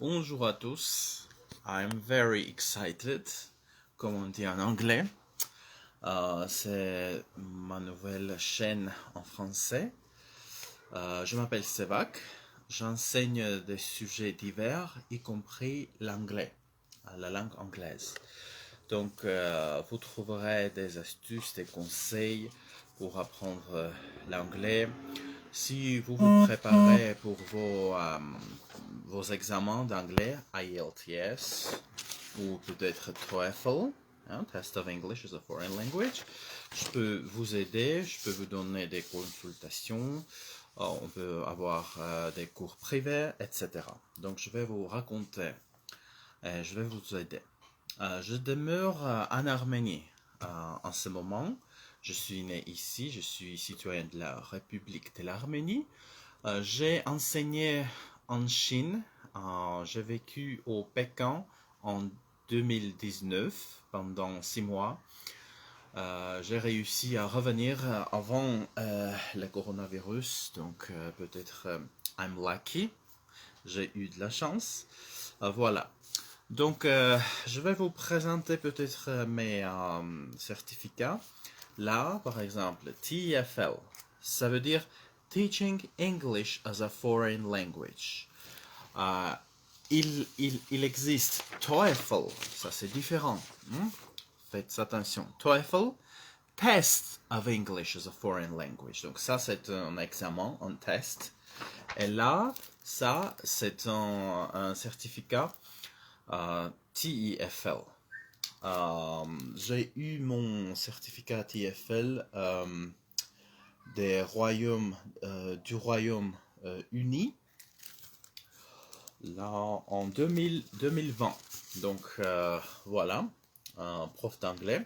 Bonjour à tous. I'm very excited, comme on dit en anglais. C'est ma nouvelle chaîne en français. Je m'appelle Sevak. J'enseigne des sujets divers, y compris l'anglais, la langue anglaise. Donc, vous trouverez des astuces, des conseils pour apprendre l'anglais. Si vous vous préparez pour vos examens d'anglais, IELTS, ou peut-être TOEFL, Test of English as a Foreign Language, je peux vous aider, je peux vous donner des consultations, on peut avoir des cours privés, etc. Donc, je vais vous raconter, je vais vous aider. Je demeure en Arménie en ce moment. Je suis né ici, je suis citoyen de la République de l'Arménie. J'ai enseigné en Chine. J'ai vécu au Pékin en 2019 pendant 6 mois. J'ai réussi à revenir avant le coronavirus, donc peut-être I'm lucky. J'ai eu de la chance. Voilà. Donc, je vais vous présenter peut-être mes certificats. Là, par exemple, TEFL, ça veut dire Teaching English as a Foreign Language. Il existe TOEFL, ça c'est différent. Faites attention. TOEFL, Test of English as a Foreign Language. Donc ça c'est un examen, un test. Et là, ça c'est un certificat TEFL. J'ai eu mon certificat TEFL du Royaume Uni là en 2020. Donc voilà, un prof d'anglais.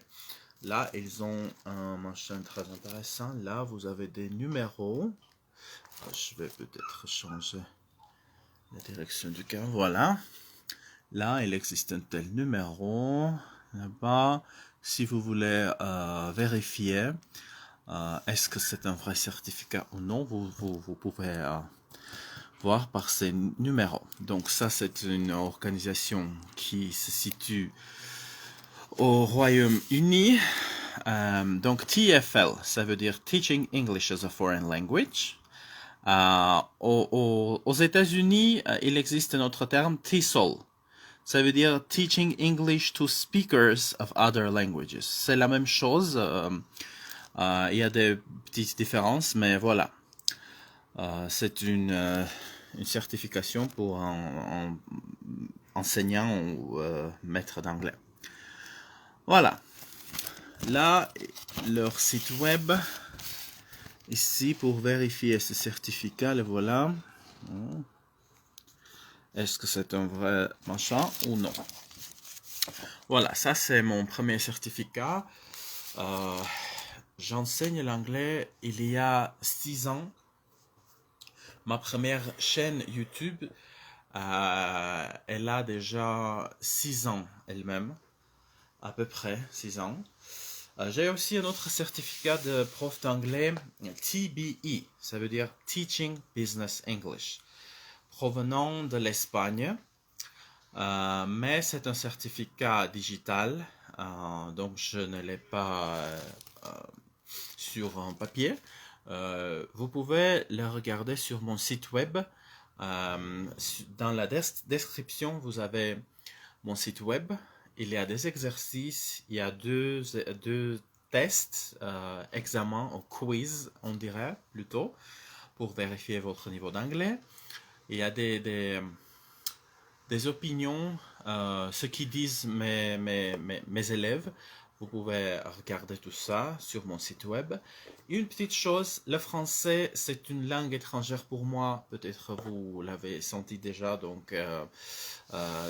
Là, ils ont un machin très intéressant. Là, vous avez des numéros. Je vais peut-être changer la direction du cas. Voilà. Là, il existe un tel numéro. Là-bas, si vous voulez vérifier est-ce que c'est un vrai certificat ou non, vous pouvez voir par ces numéros. Donc ça, c'est une organisation qui se situe au Royaume-Uni. Donc TEFL, ça veut dire Teaching English as a Foreign Language. Aux États-Unis, il existe un autre terme, TESOL. Ça veut dire Teaching English to Speakers of Other Languages. C'est la même chose. Il y a des petites différences, mais voilà. C'est une certification pour un enseignant ou maître d'anglais. Voilà. Là, leur site web. Ici, pour vérifier ce certificat, le voilà. Est-ce que c'est un vrai machin ou non? Voilà, ça c'est mon premier certificat. J'enseigne l'anglais il y a 6 ans. Ma première chaîne YouTube, elle a déjà 6 ans elle-même, à peu près 6 ans. J'ai aussi un autre certificat de prof d'anglais, TBE, ça veut dire Teaching Business English, provenant de l'Espagne, mais c'est un certificat digital, donc je ne l'ai pas sur un papier. Vous pouvez le regarder sur mon site web. Dans la description, vous avez mon site web. Il y a des exercices, il y a deux tests, examens ou quiz, on dirait plutôt, pour vérifier votre niveau d'anglais. Il y a des opinions, ce qu'ils disent mes élèves. Vous pouvez regarder tout ça sur mon site web. Une petite chose, le français, c'est une langue étrangère pour moi. Peut-être vous l'avez senti déjà. Donc,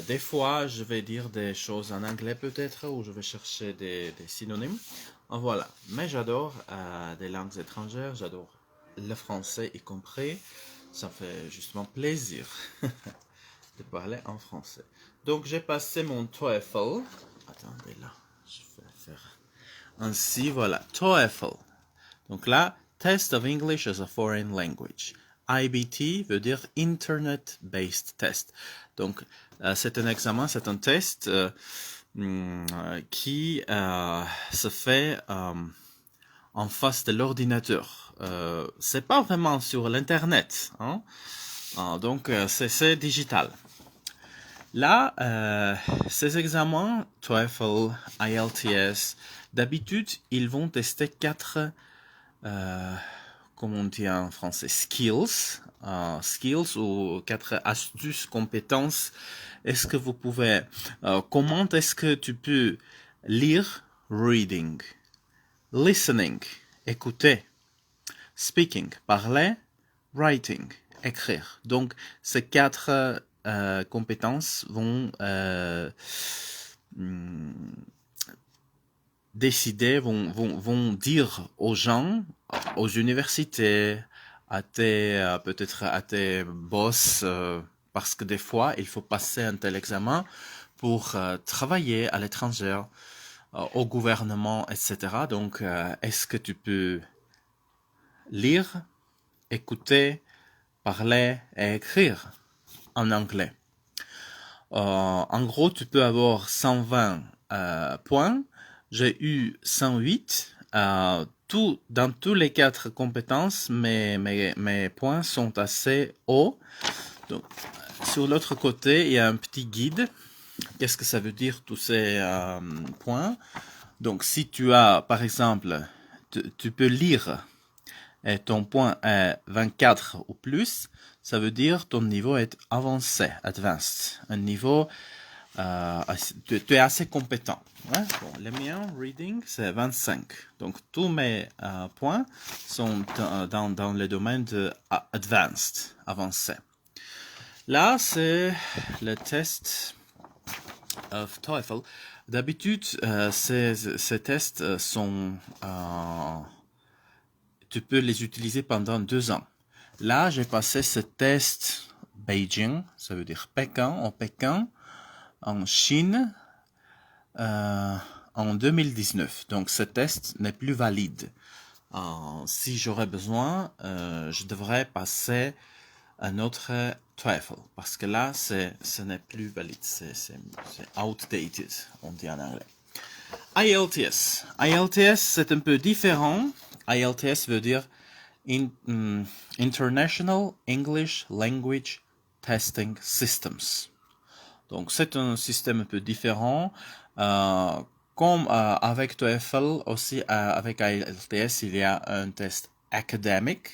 des fois, je vais dire des choses en anglais peut-être, ou je vais chercher des synonymes. Voilà. Mais j'adore des langues étrangères. J'adore le français y compris. Ça fait justement plaisir de parler en français. Donc, j'ai passé mon TOEFL. Attendez là. Je vais faire ainsi, voilà, TOEFL. Donc là, Test of English as a Foreign Language. IBT veut dire Internet Based Test. Donc, c'est un examen, c'est un test qui se fait en face de l'ordinateur. C'est pas vraiment sur l'internet, hein? Donc c'est digital. Là, ces examens, TOEFL, IELTS, d'habitude, ils vont tester 4, comment on dit en français, skills ou 4 astuces, compétences. Est-ce que vous pouvez, comment est-ce que tu peux lire, reading, listening, écouter, speaking, parler, writing, écrire. Donc, ces 4 compétences vont décider, vont dire aux gens, aux universités, peut-être à tes boss, parce que des fois, il faut passer un tel examen pour travailler à l'étranger, au gouvernement, etc. Donc, est-ce que tu peux lire, écouter, parler et écrire en anglais? En gros, tu peux avoir 120 points. J'ai eu 108. Dans tous les 4 compétences, mes points sont assez hauts. Donc, sur l'autre côté, il y a un petit guide. Qu'est-ce que ça veut dire tous ces points? Donc, si tu as, par exemple, tu peux lire et ton point est 24 ou plus, ça veut dire ton niveau est avancé, advanced. Un niveau, tu es assez compétent. Ouais? Bon, le mien, reading, c'est 25. Donc, tous mes points sont dans le domaine de advanced, avancé. Là, c'est le test of TOEFL. D'habitude, ces tests sont... tu peux les utiliser pendant 2 ans. Là, j'ai passé ce test Beijing, ça veut dire Pékin, en Chine, en 2019. Donc, ce test n'est plus valide. Si j'aurais besoin, je devrais passer un autre TOEFL, parce que là, ce n'est plus valide, c'est outdated, on dit en anglais. IELTS. IELTS, c'est un peu différent. IELTS veut dire International English Language Testing Systems. Donc, c'est un système un peu différent. Comme avec TOEFL, aussi avec IELTS, il y a un test académique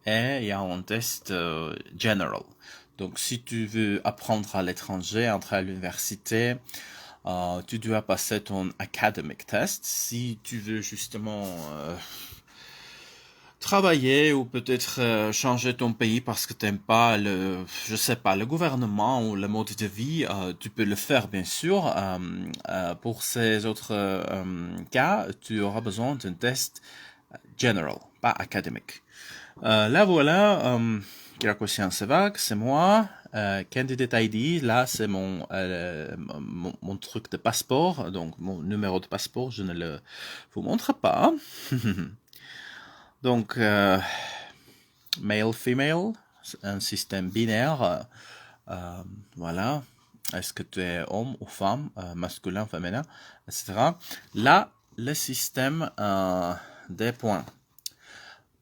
et il y a un test general. Donc, si tu veux apprendre à l'étranger, entrer à l'université, tu dois passer ton academic test. Si tu veux justement travailler ou peut-être changer ton pays parce que tu n'aimes pas le gouvernement ou le mode de vie, tu peux le faire bien sûr. Pour ces autres cas, tu auras besoin d'un test general, pas académique. Là voilà, Kirakossian Sevak, c'est moi. Candidate ID, là c'est mon truc de passeport, donc mon numéro de passeport, je ne le vous montre pas. Donc, male, female, un système binaire, voilà. Est-ce que tu es homme ou femme, masculin, féminin, etc. Là, le système des points.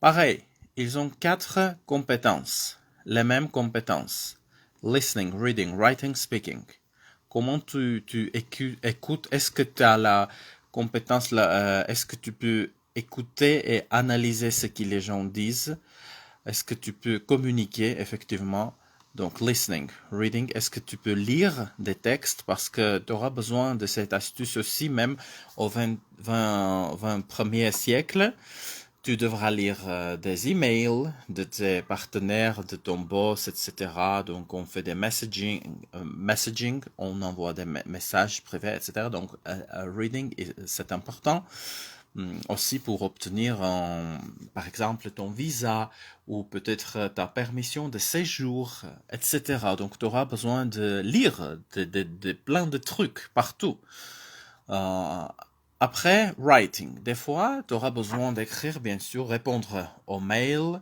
Pareil, ils ont 4 compétences, les mêmes compétences. Listening, reading, writing, speaking. Comment tu écoutes? Est-ce que tu as la compétence, est-ce que tu peux écouter et analyser ce que les gens disent? Est-ce que tu peux communiquer effectivement? Donc, listening, reading, est-ce que tu peux lire des textes? Parce que tu auras besoin de cette astuce aussi, même au 21e siècle. Tu devras lire des emails de tes partenaires, de ton boss, etc. Donc, on fait des messaging, on envoie des messages privés, etc. Donc, reading, c'est important aussi pour obtenir, par exemple, ton visa ou peut-être ta permission de séjour, etc. Donc, tu auras besoin de lire plein de trucs partout. Après, writing. Des fois, tu auras besoin d'écrire, bien sûr, répondre aux mails,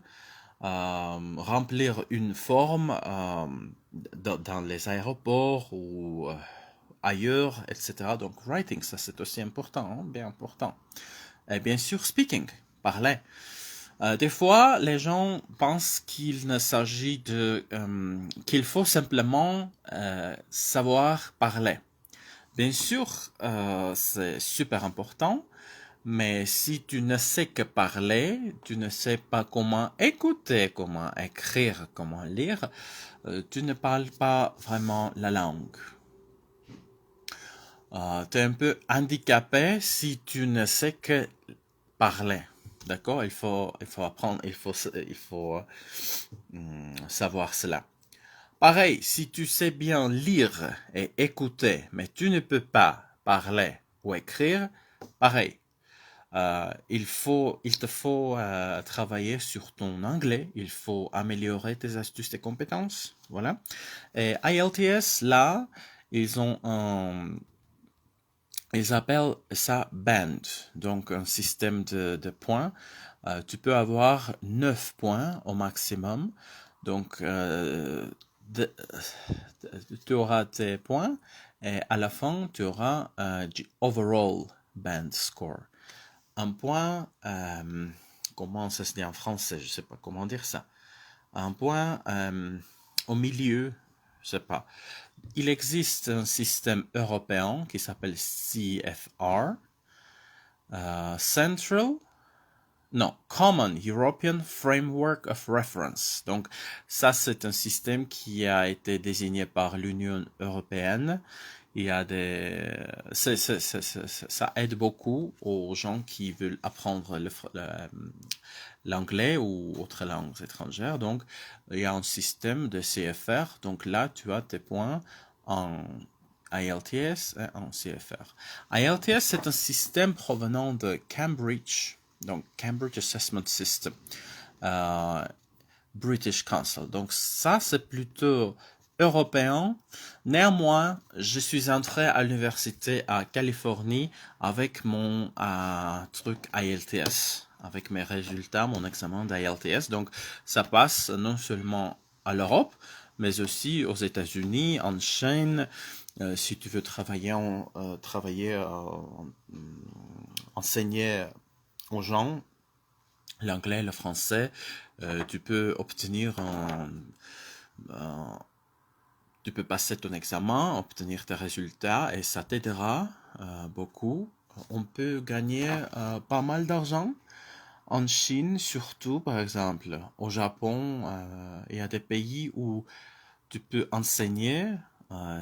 remplir une forme dans les aéroports ou ailleurs, etc. Donc, writing, ça c'est aussi important, hein, bien important. Et bien sûr, speaking, parler. Des fois, les gens pensent qu'il ne s'agit qu'il faut simplement savoir parler. Bien sûr, c'est super important, mais si tu ne sais que parler, tu ne sais pas comment écouter, comment écrire, comment lire, tu ne parles pas vraiment la langue. Tu es un peu handicapé si tu ne sais que parler. D'accord? Il faut apprendre, il faut savoir cela. Pareil, si tu sais bien lire et écouter, mais tu ne peux pas parler ou écrire, pareil. Il te faut travailler sur ton anglais, il faut améliorer tes astuces et compétences, voilà. Et IELTS, là, ils appellent ça band, donc un système de points. Tu peux avoir 9 points au maximum, donc tu auras tes points et à la fin, tu auras du overall band score. Un point, comment ça se dit en français, je sais pas comment dire ça. Un point au milieu, je sais pas. Il existe un système européen qui s'appelle CFR, Common European Framework of Reference. Donc, ça, c'est un système qui a été désigné par l'Union européenne. Il y a ça aide beaucoup aux gens qui veulent apprendre l'anglais ou autres langues étrangères. Donc, il y a un système de CFR. Donc là, tu as tes points en IELTS et en CFR. IELTS, c'est un système provenant de Cambridge, donc Cambridge Assessment System, British Council. Donc ça, c'est plutôt européen. Néanmoins, je suis entré à l'université à Californie avec mon truc IELTS, avec mes résultats, mon examen d'IELTS. Donc ça passe non seulement à l'Europe, mais aussi aux États-Unis, en Chine. Si tu veux enseigner aux gens l'anglais, le français, tu peux tu peux passer ton examen, obtenir tes résultats et ça t'aidera beaucoup. On peut gagner pas mal d'argent. En Chine, surtout, par exemple, au Japon, il y a des pays où tu peux enseigner,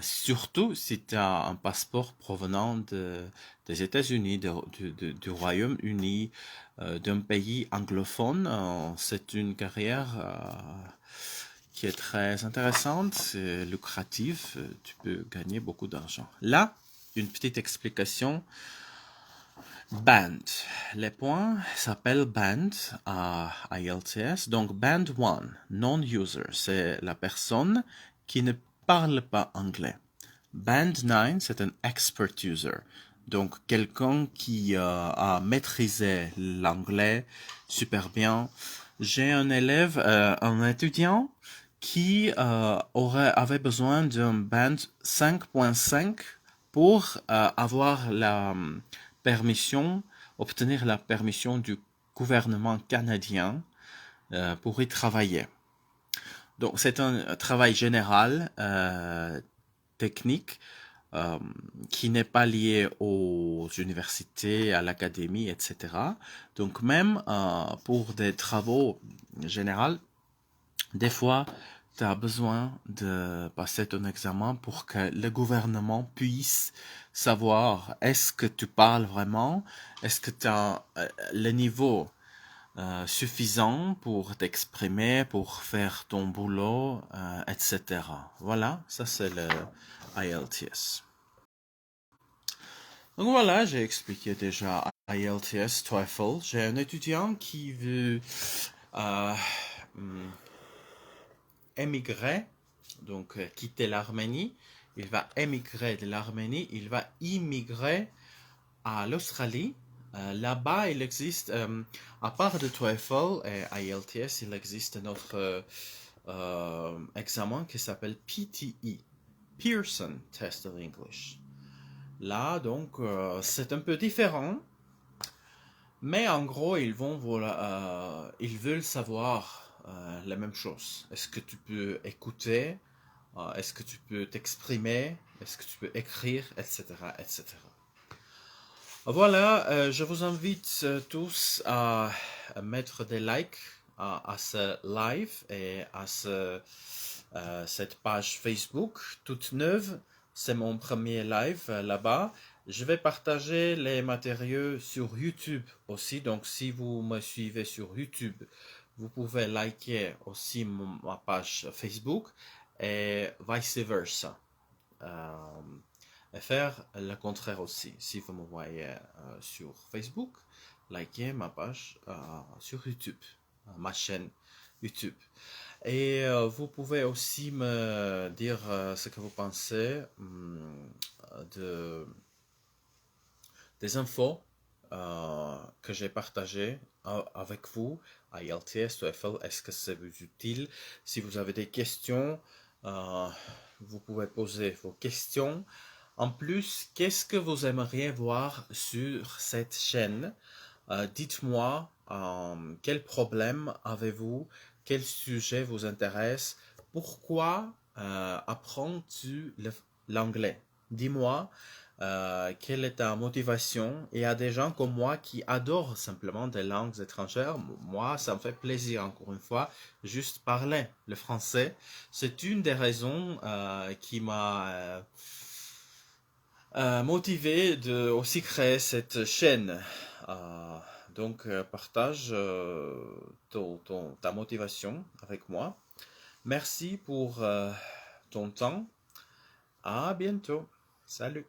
surtout si tu as un passeport provenant des États-Unis, du Royaume-Uni, d'un pays anglophone. C'est une carrière qui est très intéressante, c'est lucratif, tu peux gagner beaucoup d'argent. Là, une petite explication. Band. Les points s'appellent band à IELTS. Donc, band 1, non-user, c'est la personne qui ne parle pas anglais. Band 9, c'est un expert user. Donc, quelqu'un qui a maîtrisé l'anglais super bien. J'ai un élève, un étudiant qui avait besoin d'un band 5.5 pour avoir obtenir la permission du gouvernement canadien pour y travailler. Donc c'est un travail général, technique, qui n'est pas lié aux universités, à l'académie, etc. Donc même pour des travaux généraux, des fois, tu as besoin de passer ton examen pour que le gouvernement puisse savoir est-ce que tu parles vraiment, est-ce que tu as le niveau suffisant pour t'exprimer, pour faire ton boulot, etc. Voilà, ça c'est le IELTS. Donc voilà, j'ai expliqué déjà IELTS, TOEFL. J'ai un étudiant qui veut émigrer, donc quitter l'Arménie. Il va émigrer de l'Arménie, il va immigrer à l'Australie Là-bas, il existe, à part de TOEFL et IELTS, il existe un autre examen qui s'appelle PTE, Pearson Test of English. Là, donc, c'est un peu différent, mais en gros, ils veulent savoir la même chose. Est-ce que tu peux écouter? Est-ce que tu peux t'exprimer? Est-ce que tu peux écrire? Etc. etc. Voilà, je vous invite tous à mettre des likes à ce live et à cette page Facebook toute neuve. C'est mon premier live là-bas. Je vais partager les matériaux sur YouTube aussi. Donc, si vous me suivez sur YouTube, vous pouvez liker aussi ma page Facebook et vice versa. Et faire le contraire aussi. Si vous me voyez sur Facebook, likez ma page sur YouTube, ma chaîne YouTube. Et vous pouvez aussi me dire ce que vous pensez des infos que j'ai partagées avec vous, IELTS, TOEFL, est-ce que c'est utile? Si vous avez des questions, vous pouvez poser vos questions. En plus, qu'est-ce que vous aimeriez voir sur cette chaîne? Dites-moi quel problème avez-vous? Quel sujet vous intéresse? Pourquoi apprends-tu l'anglais? Dis-moi quelle est ta motivation? Il y a des gens comme moi qui adorent simplement des langues étrangères. Moi, ça me fait plaisir, encore une fois, juste parler le français. C'est une des raisons qui m'a motivé de aussi créer cette chaîne. Donc, partage ta motivation avec moi. Merci pour ton temps. À bientôt. Salut.